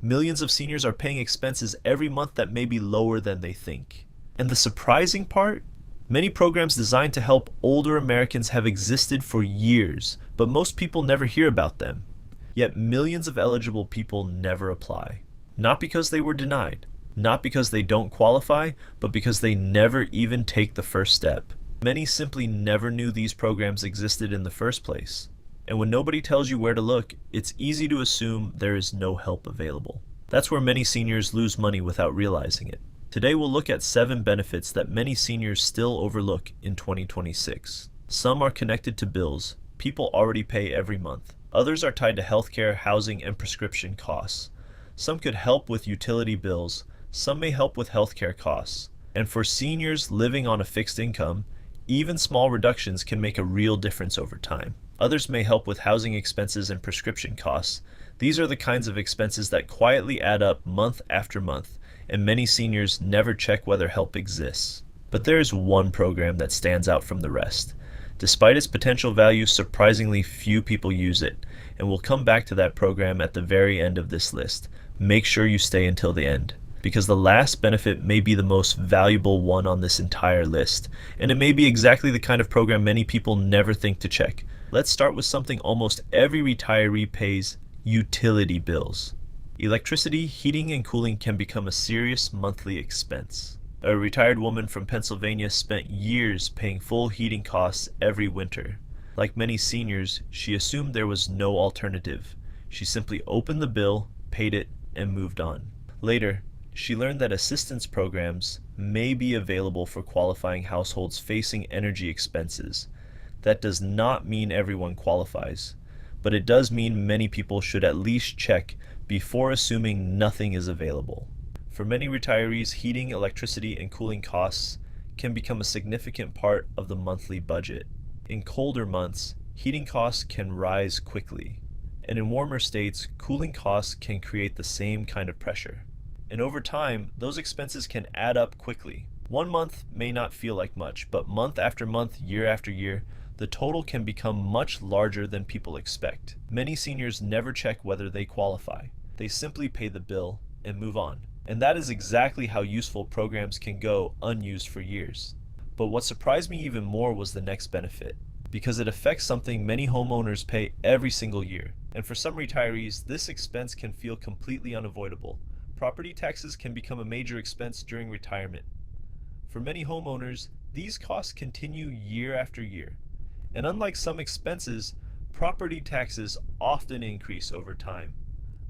Millions of seniors are paying expenses every month that may be lower than they think. And the surprising part? Many programs designed to help older Americans have existed for years, but most people never hear about them. Yet millions of eligible people never apply. Not because they were denied, not because they don't qualify, but because they never even take the first step. Many simply never knew these programs existed in the first place. And when nobody tells you where to look, it's easy to assume there is no help available. That's where many seniors lose money without realizing it. Today we'll look at 7 benefits that many seniors still overlook in 2026. Some are connected to bills people already pay every month. Others are tied to healthcare, housing, and prescription costs. Some could help with utility bills, some may help with healthcare costs. And for seniors living on a fixed income, even small reductions can make a real difference over time. Others may help with housing expenses and prescription costs. These are the kinds of expenses that quietly add up month after month, and many seniors never check whether help exists. But there is one program that stands out from the rest. Despite its potential value, surprisingly few people use it, and we'll come back to that program at the very end of this list. Make sure you stay until the end, because the last benefit may be the most valuable one on this entire list, and it may be exactly the kind of program many people never think to check. Let's start with something almost every retiree pays: utility bills. Electricity, heating, and cooling can become a serious monthly expense. A retired woman from Pennsylvania spent years paying full heating costs every winter. Like many seniors, she assumed there was no alternative. She simply opened the bill, paid it, and moved on. Later, she learned that assistance programs may be available for qualifying households facing energy expenses. That does not mean everyone qualifies, but it does mean many people should at least check before assuming nothing is available. For many retirees, heating, electricity, and cooling costs can become a significant part of the monthly budget. In colder months, heating costs can rise quickly, and in warmer states, cooling costs can create the same kind of pressure. And over time, those expenses can add up quickly. One month may not feel like much, but month after month, year after year, the total can become much larger than people expect. Many seniors never check whether they qualify. They simply pay the bill and move on. And that is exactly how useful programs can go unused for years. But what surprised me even more was the next benefit, because it affects something many homeowners pay every single year. And for some retirees, this expense can feel completely unavoidable. Property taxes can become a major expense during retirement. For many homeowners, these costs continue year after year. And unlike some expenses, property taxes often increase over time.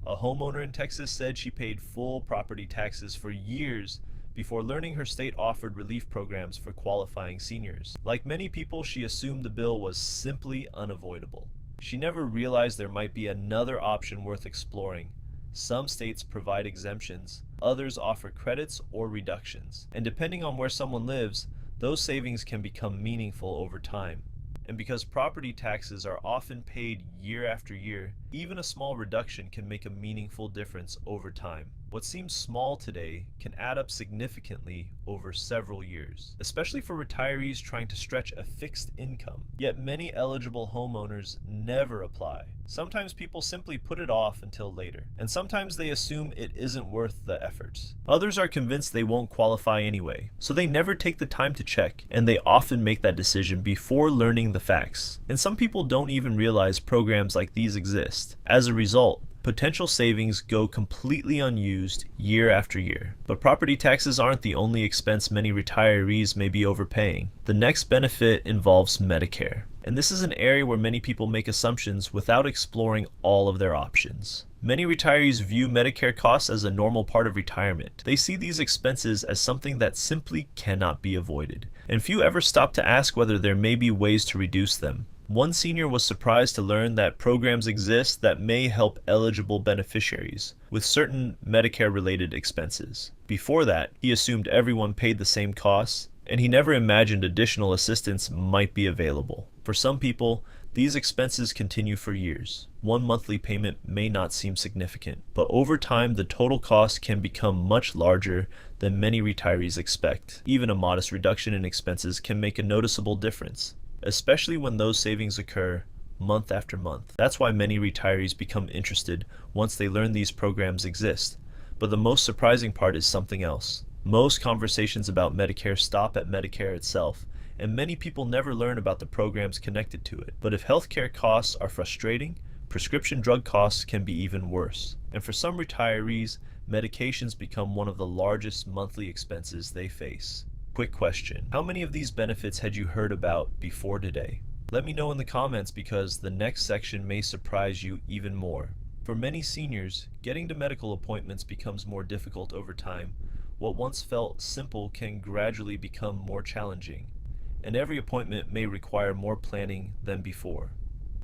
A homeowner in Texas said she paid full property taxes for years before learning her state offered relief programs for qualifying seniors. Like many people, she assumed the bill was simply unavoidable. She never realized there might be another option worth exploring. Some states provide exemptions, others offer credits or reductions, and depending on where someone lives, those savings can become meaningful over time. And because property taxes are often paid year after year, even a small reduction can make a meaningful difference over time. What seems small today can add up significantly over several years, especially for retirees trying to stretch a fixed income. Yet many eligible homeowners never apply. Sometimes people simply put it off until later, and sometimes they assume it isn't worth the efforts. Others are convinced they won't qualify anyway, so they never take the time to check, and they often make that decision before learning the facts. And some people don't even realize programs like these exist. As a result, potential savings go completely unused year after year. But property taxes aren't the only expense many retirees may be overpaying. The next benefit involves Medicare. And this is an area where many people make assumptions without exploring all of their options. Many retirees view Medicare costs as a normal part of retirement. They see these expenses as something that simply cannot be avoided. And few ever stop to ask whether there may be ways to reduce them. One senior was surprised to learn that programs exist that may help eligible beneficiaries with certain Medicare-related expenses. Before that, he assumed everyone paid the same costs, and he never imagined additional assistance might be available. For some people, these expenses continue for years. One monthly payment may not seem significant, but over time the total cost can become much larger than many retirees expect. Even a modest reduction in expenses can make a noticeable difference, especially when those savings occur month after month. That's why many retirees become interested once they learn these programs exist. But the most surprising part is something else. Most conversations about Medicare stop at Medicare itself, and many people never learn about the programs connected to it. But if healthcare costs are frustrating, prescription drug costs can be even worse. And for some retirees, medications become one of the largest monthly expenses they face. Quick question: how many of these benefits had you heard about before today? Let me know in the comments, because the next section may surprise you even more. For many seniors, getting to medical appointments becomes more difficult over time. What once felt simple can gradually become more challenging, and every appointment may require more planning than before.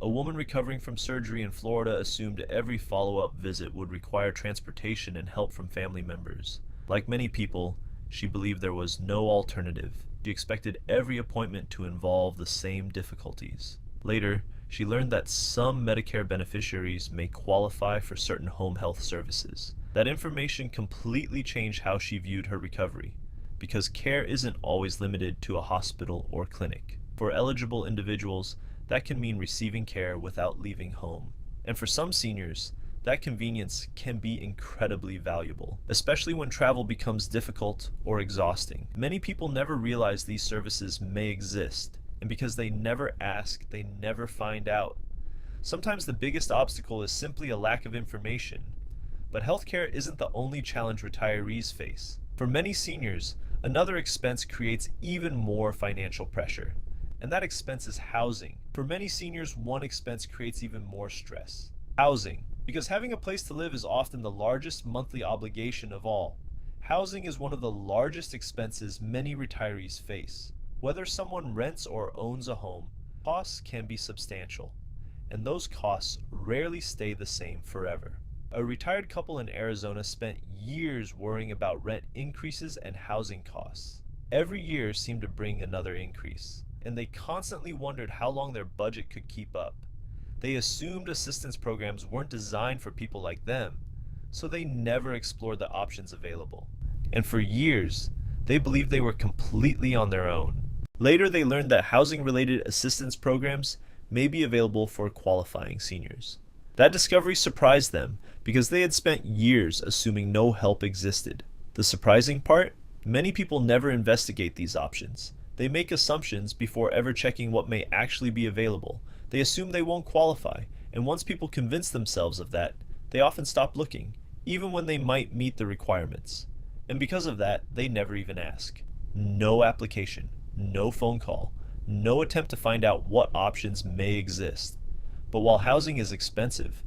A woman recovering from surgery in Florida assumed every follow-up visit would require transportation and help from family members. Like many people, she believed there was no alternative. She expected every appointment to involve the same difficulties. Later, she learned that some Medicare beneficiaries may qualify for certain home health services. That information completely changed how she viewed her recovery, because care isn't always limited to a hospital or clinic. For eligible individuals, that can mean receiving care without leaving home. And for some seniors, that convenience can be incredibly valuable, especially when travel becomes difficult or exhausting. Many people never realize these services may exist, and because they never ask, they never find out. Sometimes the biggest obstacle is simply a lack of information. But healthcare isn't the only challenge retirees face. For many seniors, another expense creates even more financial pressure, and that expense is housing. For many seniors, one expense creates even more stress: housing. Because having a place to live is often the largest monthly obligation of all. Housing is one of the largest expenses many retirees face. Whether someone rents or owns a home, costs can be substantial, and those costs rarely stay the same forever. A retired couple in Arizona spent years worrying about rent increases and housing costs. Every year seemed to bring another increase, and they constantly wondered how long their budget could keep up. They assumed assistance programs weren't designed for people like them, so they never explored the options available. And for years, they believed they were completely on their own. Later, they learned that housing-related assistance programs may be available for qualifying seniors. That discovery surprised them, because they had spent years assuming no help existed. The surprising part? Many people never investigate these options. They make assumptions before ever checking what may actually be available. They assume they won't qualify, and once people convince themselves of that, they often stop looking, even when they might meet the requirements. And because of that, they never even ask. No application, no phone call, no attempt to find out what options may exist. But while housing is expensive,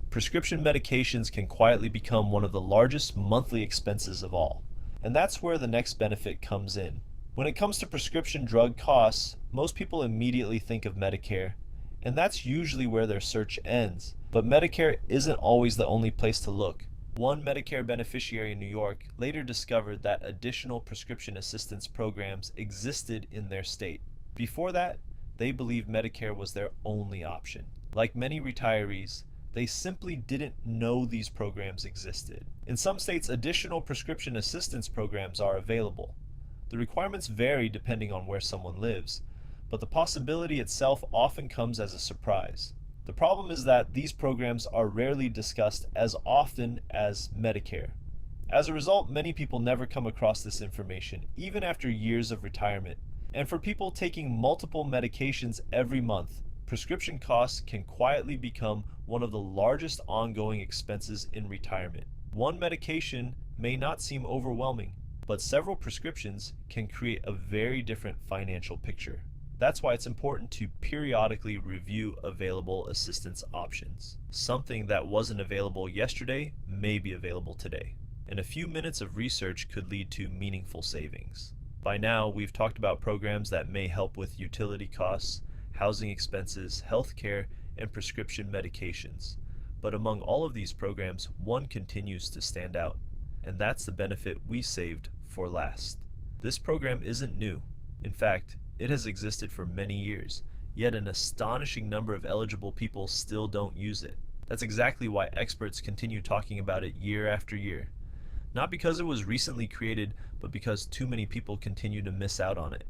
prescription medications can quietly become one of the largest monthly expenses of all. And that's where the next benefit comes in. When it comes to prescription drug costs, most people immediately think of Medicare, and that's usually where their search ends. But Medicare isn't always the only place to look. One Medicare beneficiary in New York later discovered that additional prescription assistance programs existed in their state. Before that, they believed Medicare was their only option. Like many retirees, they simply didn't know these programs existed. In some states, additional prescription assistance programs are available. The requirements vary depending on where someone lives, but the possibility itself often comes as a surprise. The problem is that these programs are rarely discussed as often as Medicare. As a result, many people never come across this information, even after years of retirement. And for people taking multiple medications every month, prescription costs can quietly become one of the largest ongoing expenses in retirement. One medication may not seem overwhelming, but several prescriptions can create a very different financial picture. That's why it's important to periodically review available assistance options. Something that wasn't available yesterday may be available today, and a few minutes of research could lead to meaningful savings. By now, we've talked about programs that may help with utility costs, housing expenses, healthcare, and prescription medications. But among all of these programs, one continues to stand out, and that's the benefit we saved for last. This program isn't new. In fact, it has existed for many years, yet an astonishing number of eligible people still don't use it. That's exactly why experts continue talking about it year after year. Not because it was recently created, but because too many people continue to miss out on it.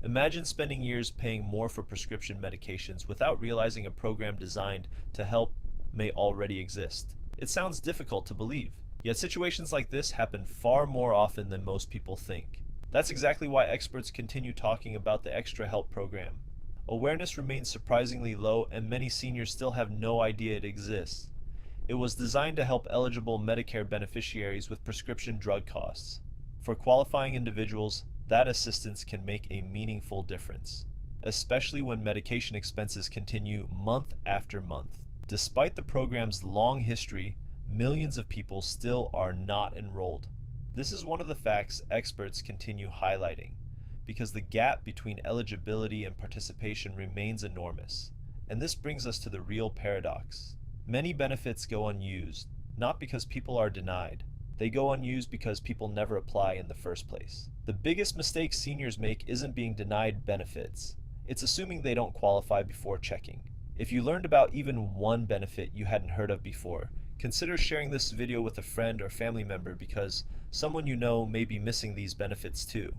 Imagine spending years paying more for prescription medications without realizing a program designed to help may already exist. It sounds difficult to believe, yet situations like this happen far more often than most people think. That's exactly why experts continue talking about the Extra Help program. Awareness remains surprisingly low, and many seniors still have no idea it exists. It was designed to help eligible Medicare beneficiaries with prescription drug costs. For qualifying individuals, that assistance can make a meaningful difference, especially when medication expenses continue month after month. Despite the program's long history, millions of people still are not enrolled. This is one of the facts experts continue highlighting, because the gap between eligibility and participation remains enormous. And this brings us to the real paradox. Many benefits go unused, not because people are denied. They go unused because people never apply in the first place. The biggest mistake seniors make isn't being denied benefits. It's assuming they don't qualify before checking. If you learned about even one benefit you hadn't heard of before, consider sharing this video with a friend or family member, because someone you know may be missing these benefits too.